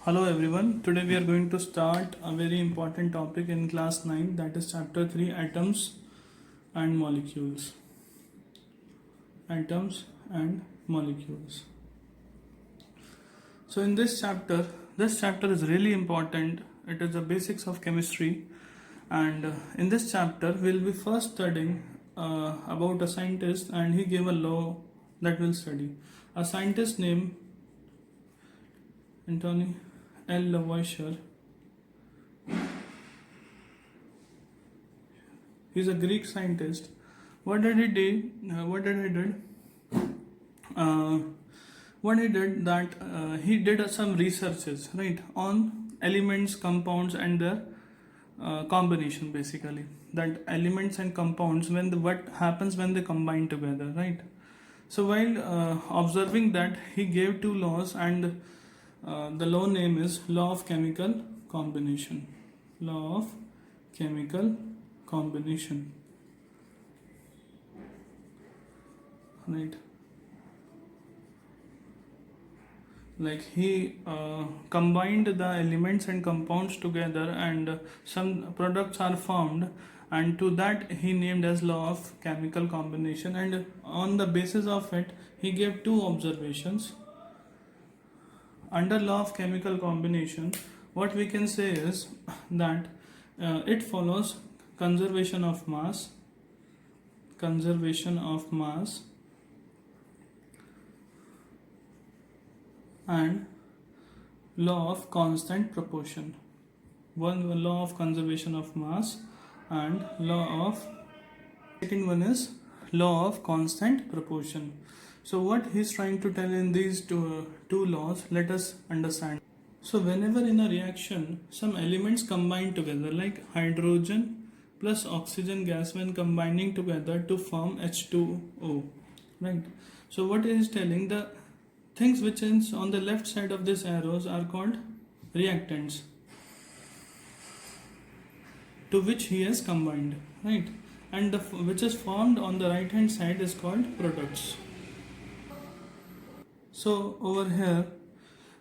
Hello everyone. Today we are going to start a very important topic in class 9, that is chapter 3, atoms and molecules. Atoms and molecules. So in this chapter is really important. It is the basics of chemistry, and in this chapter we'll be first studying about a scientist, and he gave a law that we'll study. A scientist named Antony L. Lavoisier. He's a Greek scientist. What did he do? Uh, what he did that he did some researches, right, on elements, compounds, and their combination. Basically, that elements and compounds, what happens when they combine together, right? So while observing that, he gave two laws, and the law name is law of chemical combination. Law of chemical combination, right? Like he combined the elements and compounds together, and some products are formed, and to that he named as law of chemical combination. And on the basis of it, he gave two observations. Under law of chemical combination, what we can say is that it follows conservation of mass, and law of constant proportion. One law of conservation of mass and law of second one is law of constant proportion. So what he's trying to tell in these two laws, let us understand. So whenever in a reaction some elements combine together, like hydrogen plus oxygen gas, when combining together to form H2O, right? So what he is telling, the things which is on the left side of this arrows are called reactants, to which he has combined, right? And the which is formed on the right hand side is called products. So over here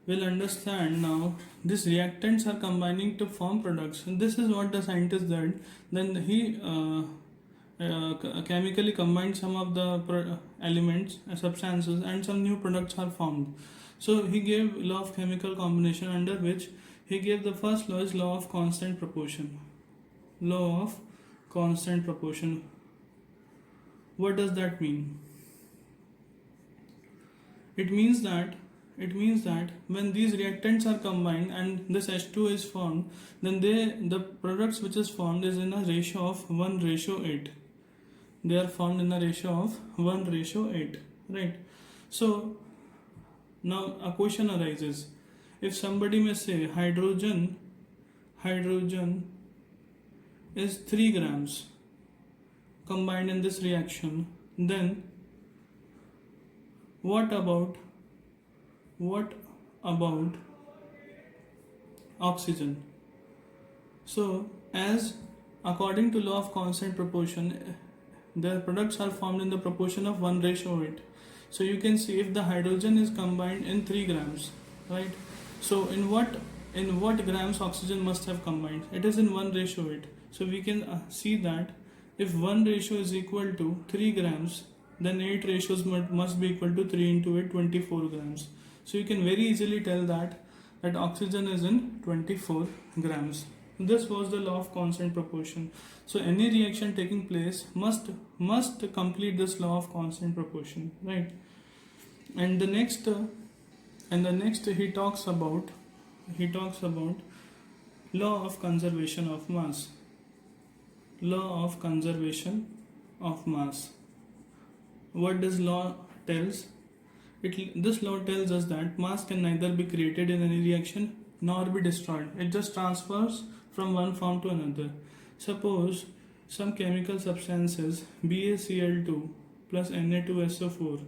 we'll understand now, these reactants are combining to form products, and this is what the scientist did. Then he chemically combined some of the elements, substances, and some new products are formed. So he gave law of chemical combination, under which he gave the first law is law of constant proportion. Law of constant proportion. What does that mean? It means that when these reactants are combined and this H2 is formed, then the products which is formed is in a ratio of 1:8. They are formed in a ratio of 1:8, right? So now a question arises. If somebody may say hydrogen is 3 grams combined in this reaction, then what about oxygen? So as according to law of constant proportion, the products are formed in the proportion of 1:8. So you can see if the hydrogen is combined in 3 grams, right? So in what grams oxygen must have combined? It is in 1:8. So we can see that if 1 ratio is equal to 3 grams, then 8 ratios must be equal to 3 into 8, 24 grams. So you can very easily tell that oxygen is in 24 grams. This was the law of constant proportion. So any reaction taking place must complete this law of constant proportion, right? And the next he talks about law of conservation of mass. Law of conservation of mass. What does law tells? This law tells us that mass can neither be created in any reaction nor be destroyed. It just transfers from one form to another. Suppose some chemical substances BaCl2 plus Na2SO4,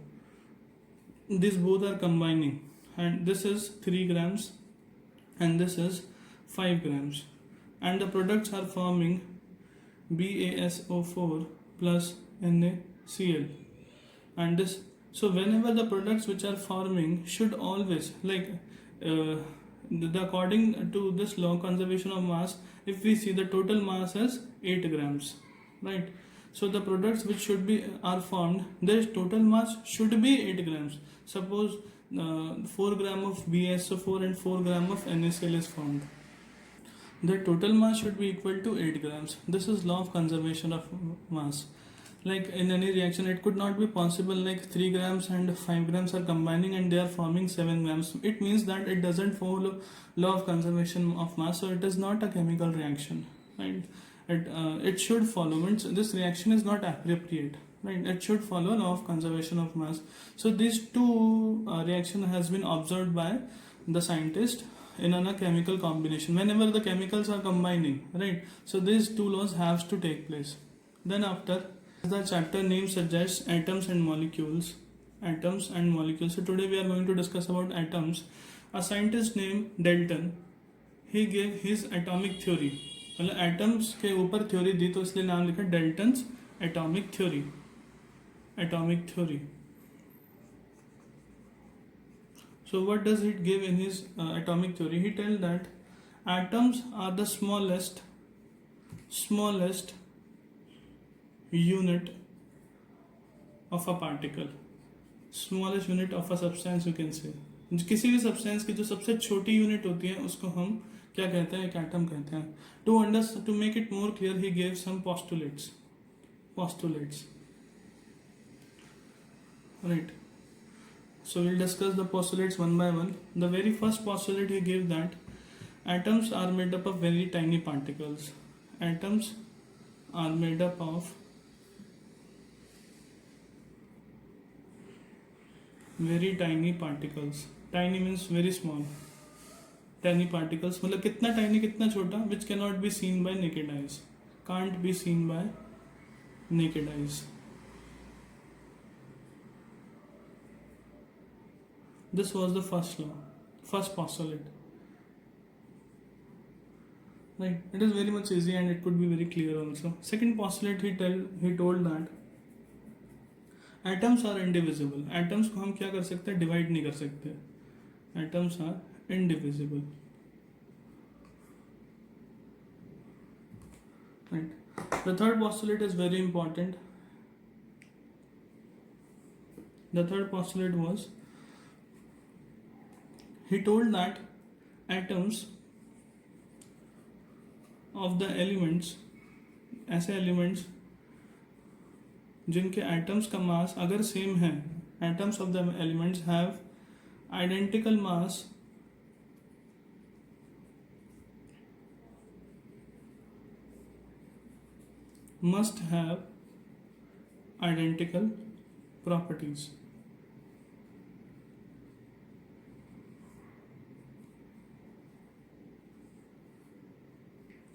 these both are combining, and this is 3 grams and this is 5 grams, and the products are forming BaSO4 plus NaCl, and this. So whenever the products which are forming should always, according to this law conservation of mass, if we see the total mass is 8 grams, right? So the products which should be are formed, their total mass should be 8 grams. Suppose 4 gram of BaSO4 and 4 gram of NaCl is formed, the total mass should be equal to 8 grams. This is law of conservation of mass. Like in any reaction, it could not be possible like 3 grams and 5 grams are combining and they are forming 7 grams. It means that it doesn't follow law of conservation of mass, so it is not a chemical reaction, right? It should follow, means this reaction is not appropriate, right? It should follow law of conservation of mass. So these two reaction has been observed by the scientist in a chemical combination whenever the chemicals are combining, right? So these two laws have to take place. Then after, the chapter name suggests, atoms and molecules. Atoms and molecules. So today we are going to discuss about atoms. A scientist named Dalton, he gave his atomic theory. मतलब atoms के ऊपर theory दी, तो इसलिए नाम लिखा Dalton's atomic theory. Atomic theory. So what does it give in his atomic theory? He tells that atoms are the smallest unit of a particle, smallest unit of a substance you can say. किसी भी substance की जो सबसे छोटी unit होती है उसको हम क्या कहते हैं? एक एटम कहते हैं. To make it more clear, he gave some postulates. Right. So we'll discuss the postulates one by one. The very first postulate he gave that atoms are made up of very tiny particles. Atoms are made up of very tiny particles. Tiny means very small. Tiny particles मतलब कितना tiny, कितना छोटा? Which cannot be seen by naked eyes. Can't be seen by naked eyes. This was the first law, first postulate. Right. It is very much easy and it could be very clear also. Second postulate he told that atoms are indivisible. Atoms को हम क्या कर सकते हैं? Divide नहीं कर सकते. Atoms are indivisible. Right. The third postulate is very important. The third postulate was, he told that atoms of the elements, ऐसे elements जिनके atoms का mass अगर same है, atoms of the elements have identical mass must have identical properties.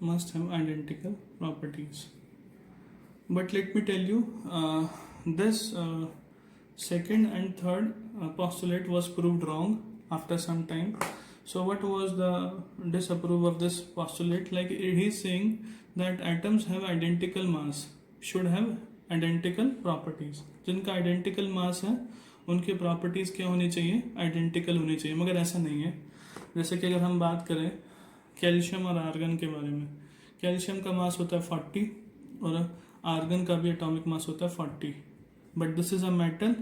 Must have identical properties. But let me tell you, this second and third postulate was proved wrong after some time. So what was the disapproval of this postulate? Like he's saying that atoms have identical mass, should have identical properties. जिनका identical mass है उनकी properties क्या होनी चाहिए? Identical होनी चाहिए. मगर ऐसा नहीं है. जैसे कि अगर हम बात करें कैल्शियम और आर्गन के बारे में, कैल्शियम का मास होता है 40 और आर्गन का भी एटॉमिक मास होता है 40. But this is a metal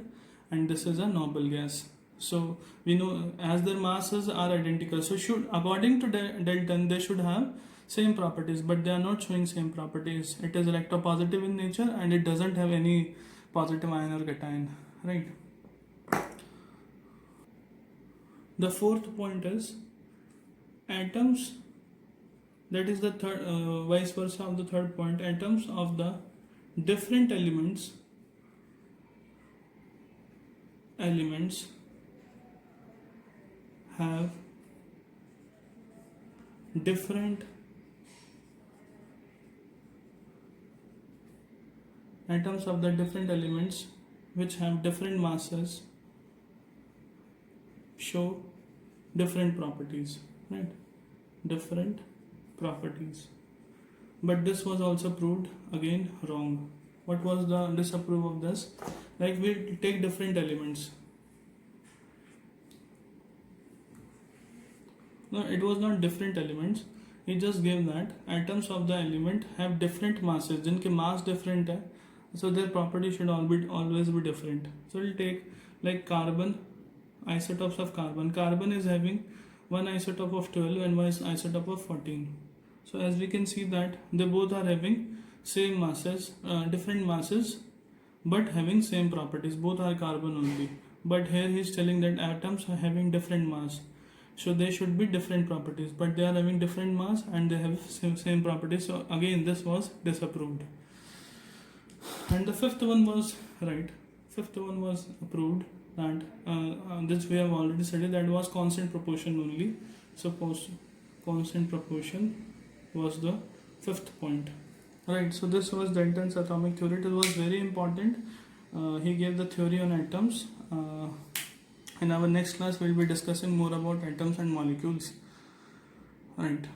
and this is a noble gas. So we know as their masses are identical, so should, according to Dalton, they should have same properties, but they are not showing same properties. It is electropositive in nature and it doesn't have any positive ion or cation, right? The fourth point is atoms, that is the third vice versa of the third point. Atoms of the different elements have different atoms of the different elements which have different masses show different properties, right? Different properties. But this was also proved again wrong. What was the disapprove of this? Like we take different elements. No, it was not different elements. He just gave that atoms of the element have different masses. जिनके mass different है, so their property should always be different. So we'll take like carbon, isotopes of carbon. Carbon is having one isotope of 12 and one isotope of 14. So as we can see that they both are having same masses, different masses, but having same properties. Both are carbon only. But here he is telling that atoms are having different mass. So they should be different properties, but they are having different mass and they have same properties. So again, this was disapproved. And the fifth one was right. Fifth one was approved, and this we have already studied. That was constant proportion only. Suppose constant proportion was the fifth point. Right. So this was Dalton's atomic theory. It was very important. He gave the theory on atoms. In our next class, we'll be discussing more about atoms and molecules. Right.